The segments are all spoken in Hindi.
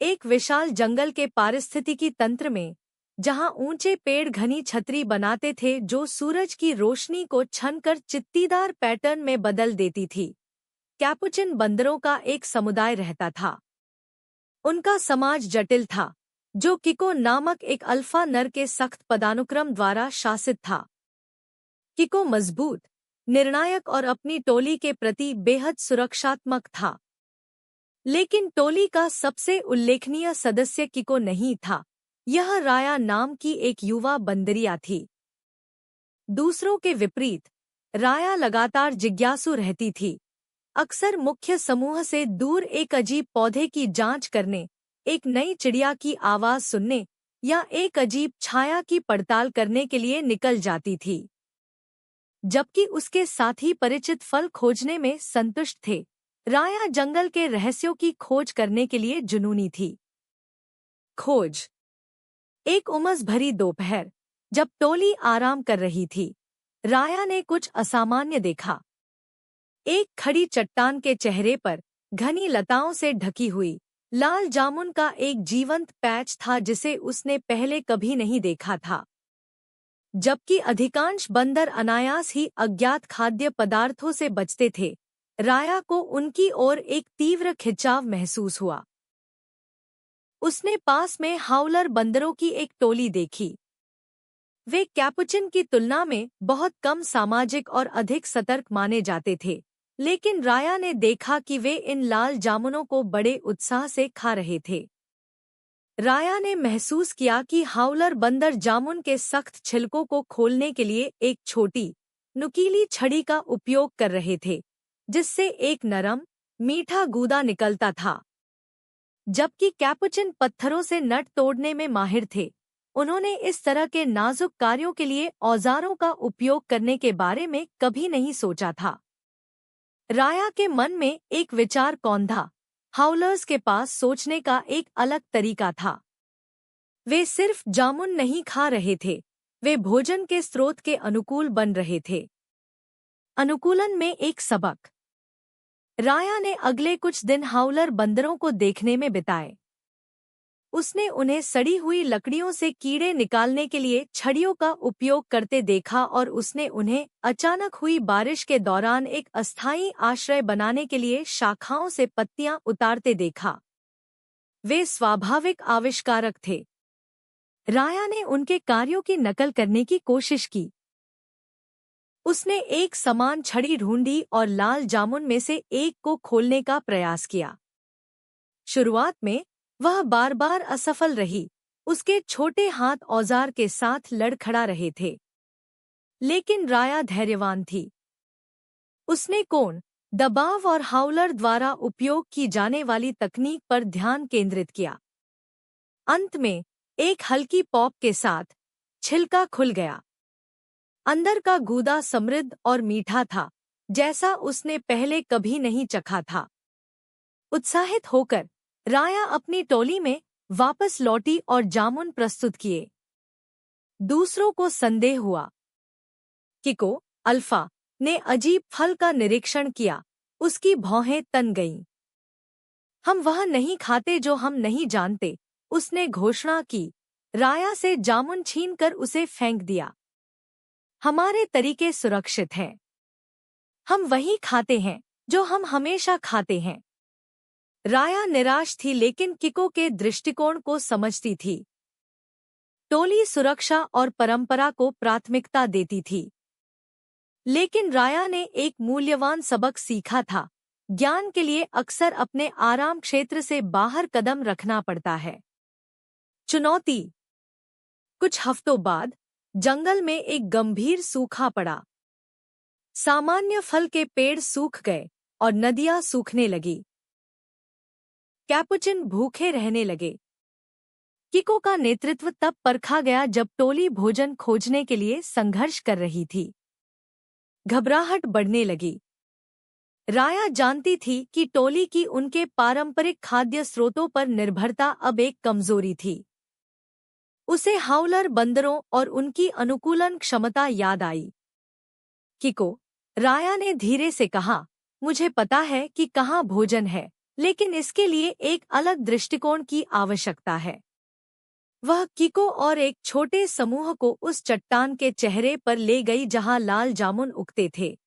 एक विशाल जंगल के पारिस्थितिकी तंत्र में, जहां ऊंचे पेड़ घनी छतरी बनाते थे जो सूरज की रोशनी को छनकर चित्तीदार पैटर्न में बदल देती थी, कैपुचिन बंदरों का एक समुदाय रहता था। उनका समाज जटिल था, जो किको नामक एक अल्फा नर के सख्त पदानुक्रम द्वारा शासित था। किको मजबूत, निर्णायक और अपनी टोली के प्रति बेहद सुरक्षात्मक था। लेकिन टोली का सबसे उल्लेखनीय सदस्य किको नहीं था, यह राया नाम की एक युवा बंदरिया थी। दूसरों के विपरीत, राया लगातार जिज्ञासु रहती थी, अक्सर मुख्य समूह से दूर एक अजीब पौधे की जांच करने, एक नई चिड़िया की आवाज सुनने या एक अजीब छाया की पड़ताल करने के लिए निकल जाती थी। जबकि उसके साथी परिचित फल खोजने में संतुष्ट थे, राया जंगल के रहस्यों की खोज करने के लिए जुनूनी थी। खोज। एक उमस भरी दोपहर, जब टोली आराम कर रही थी, राया ने कुछ असामान्य देखा। एक खड़ी चट्टान के चेहरे पर घनी लताओं से ढकी हुई लाल जामुन का एक जीवंत पैच था जिसे उसने पहले कभी नहीं देखा था। जबकि अधिकांश बंदर अनायास ही अज्ञात खाद्य पदार्थों से बचते थे, राया को उनकी ओर एक तीव्र खिंचाव महसूस हुआ। उसने पास में हाउलर बंदरों की एक टोली देखी। वे कैपुचिन की तुलना में बहुत कम सामाजिक और अधिक सतर्क माने जाते थे, लेकिन राया ने देखा कि वे इन लाल जामुनों को बड़े उत्साह से खा रहे थे। राया ने महसूस किया कि हाउलर बंदर जामुन के सख्त छिलकों को खोलने के लिए एक छोटी, नुकीली छड़ी का उपयोग कर रहे थे, जिससे एक नरम, मीठा गूदा निकलता था। जबकि कैपुचिन पत्थरों से नट तोड़ने में माहिर थे, उन्होंने इस तरह के नाजुक कार्यों के लिए औजारों का उपयोग करने के बारे में कभी नहीं सोचा था। राया के मन में एक विचार कौंधा, हाउलर्स के पास सोचने का एक अलग तरीका था। वे सिर्फ जामुन नहीं खा रहे थे, वे भोजन के स्रोत के अनुकूल बन रहे थे। अनुकूलन में एक सबक। राया ने अगले कुछ दिन हाउलर बंदरों को देखने में बिताए। उसने उन्हें सड़ी हुई लकड़ियों से कीड़े निकालने के लिए छड़ियों का उपयोग करते देखा और उसने उन्हें अचानक हुई बारिश के दौरान एक अस्थायी आश्रय बनाने के लिए शाखाओं से पत्तियां उतारते देखा। वे स्वाभाविक आविष्कारक थे। राया ने उनके कार्यों की नकल करने की कोशिश की। उसने एक समान छड़ी ढूंढी और लाल जामुन में से एक को खोलने का प्रयास किया। शुरुआत में वह बार बार असफल रही, उसके छोटे हाथ औजार के साथ लड़खड़ा रहे थे। लेकिन राया धैर्यवान थी। उसने कोण, दबाव और हाउलर द्वारा उपयोग की जाने वाली तकनीक पर ध्यान केंद्रित किया। अंत में एक हल्की पॉप के साथ छिलका खुल गया। अंदर का गूदा समृद्ध और मीठा था, जैसा उसने पहले कभी नहीं चखा था। उत्साहित होकर राया अपनी टोली में वापस लौटी और जामुन प्रस्तुत किए। दूसरों को संदेह हुआ। किको, अल्फा, ने अजीब फल का निरीक्षण किया। उसकी भौहें तन गईं। हम वह नहीं खाते जो हम नहीं जानते, उसने घोषणा की। राया से जामुन छीनकर उसे फेंक दिया। हमारे तरीके सुरक्षित हैं। हम वही खाते हैं जो हम हमेशा खाते हैं। राया निराश थी लेकिन किको के दृष्टिकोण को समझती थी। टोली सुरक्षा और परंपरा को प्राथमिकता देती थी। लेकिन राया ने एक मूल्यवान सबक सीखा था, ज्ञान के लिए अक्सर अपने आराम क्षेत्र से बाहर कदम रखना पड़ता है। चुनौती। कुछ हफ्तों बाद जंगल में एक गंभीर सूखा पड़ा। सामान्य फल के पेड़ सूख गए और नदियां सूखने लगी। कैपुचिन भूखे रहने लगे। किको का नेतृत्व तब परखा गया जब टोली भोजन खोजने के लिए संघर्ष कर रही थी। घबराहट बढ़ने लगी। राया जानती थी कि टोली की उनके पारंपरिक खाद्य स्रोतों पर निर्भरता अब एक कमजोरी थी। उसे हाउलर बंदरों और उनकी अनुकूलन क्षमता याद आई। किको, राया ने धीरे से कहा, मुझे पता है कि कहाँ भोजन है, लेकिन इसके लिए एक अलग दृष्टिकोण की आवश्यकता है। वह किको और एक छोटे समूह को उस चट्टान के चेहरे पर ले गई जहां लाल जामुन उगते थे।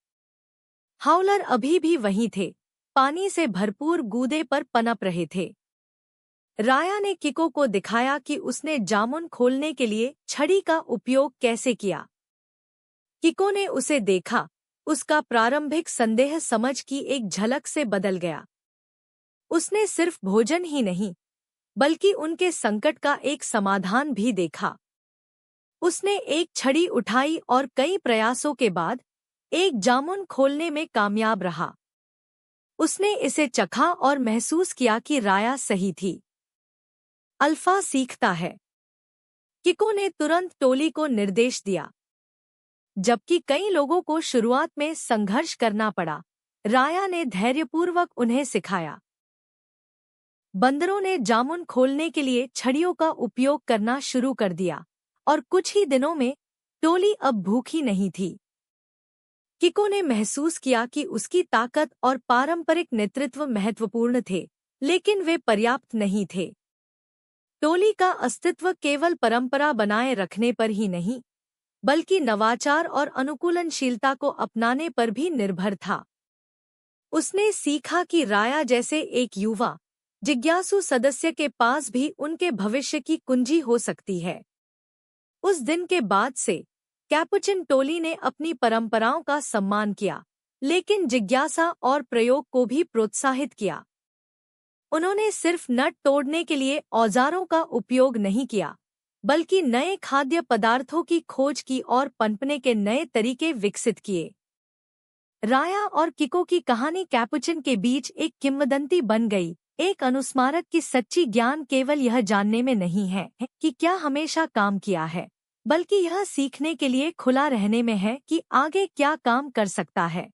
हाउलर अभी भी वहीं थे, पानी से भरपूर गूदे पर पनप रहे थे। राया ने किको को दिखाया कि उसने जामुन खोलने के लिए छड़ी का उपयोग कैसे किया। किको ने उसे देखा, उसका प्रारंभिक संदेह समझ की एक झलक से बदल गया। उसने सिर्फ भोजन ही नहीं, बल्कि उनके संकट का एक समाधान भी देखा। उसने एक छड़ी उठाई और कई प्रयासों के बाद एक जामुन खोलने में कामयाब रहा। उसने इसे चखा और महसूस किया कि राया सही थी। अल्फा सीखता है। किको ने तुरंत टोली को निर्देश दिया। जबकि कई लोगों को शुरुआत में संघर्ष करना पड़ा, राया ने धैर्यपूर्वक उन्हें सिखाया। बंदरों ने जामुन खोलने के लिए छड़ियों का उपयोग करना शुरू कर दिया और कुछ ही दिनों में टोली अब भूखी नहीं थी। किको ने महसूस किया कि उसकी ताकत और पारंपरिक नेतृत्व महत्वपूर्ण थे, लेकिन वे पर्याप्त नहीं थे। टोली का अस्तित्व केवल परंपरा बनाए रखने पर ही नहीं, बल्कि नवाचार और अनुकूलनशीलता को अपनाने पर भी निर्भर था। उसने सीखा कि राया जैसे एक युवा, जिज्ञासु सदस्य के पास भी उनके भविष्य की कुंजी हो सकती है। उस दिन के बाद से कैपुचिन टोली ने अपनी परंपराओं का सम्मान किया, लेकिन जिज्ञासा और प्रयोग को भी प्रोत्साहित किया। उन्होंने सिर्फ नट तोड़ने के लिए औजारों का उपयोग नहीं किया, बल्कि नए खाद्य पदार्थों की खोज की और पनपने के नए तरीके विकसित किए। राया और किको की कहानी कैपुचिन के बीच एक किंवदंती बन गई, एक अनुस्मारक की सच्ची ज्ञान केवल यह जानने में नहीं है कि क्या हमेशा काम किया है, बल्कि यह सीखने के लिए खुला रहने में है कि आगे क्या काम कर सकता है।